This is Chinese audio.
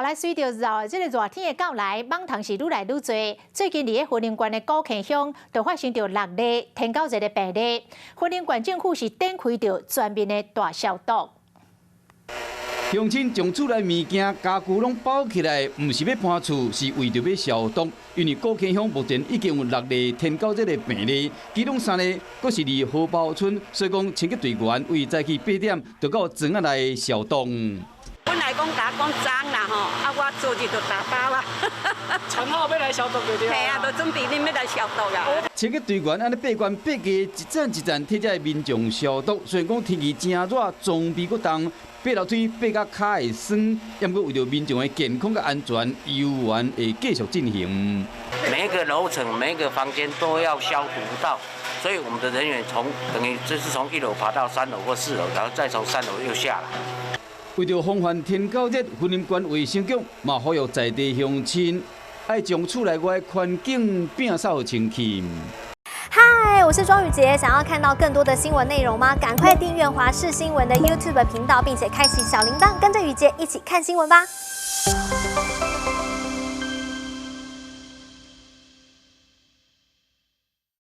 来随着这个热天的到来，蚊虫是愈来愈多。最近伫个云林县的高坑乡，就发生着6例天狗热的病例。云林县政府是展开着全面的大消毒。乡亲将厝内物件、家具拢包起来，唔是要搬厝，是为着要消毒。因为高坑乡目前已经有6例天狗热的病例，其中3例阁是伫荷包村，所以讲清洁队员为早起8点就到庄仔来消毒。本来讲脏啦吼，我昨日就打包啊。陈浩要来消毒对。系啊，就准备恁要来消毒啊。清洁队员安尼八关八家一站一站替这民众消毒，虽然讲天气真热，装备阁重，爬楼梯爬到脚会酸，也过为着民众的健康和安全，游园会继续进行。每一个楼层、每一个房间都要消毒到，所以我们的人员等于就是从1楼爬到3楼或4楼，然后再从3楼又下来。为着防范天狗热，云林县卫生局嘛呼吁在地乡亲，爱将厝内外环境摒扫清气。嗨，我是庄宇杰，想要看到更多的新闻内容吗？赶快订阅华视新闻的 YouTube 频道，并且开启小铃铛，跟着宇杰一起看新闻吧。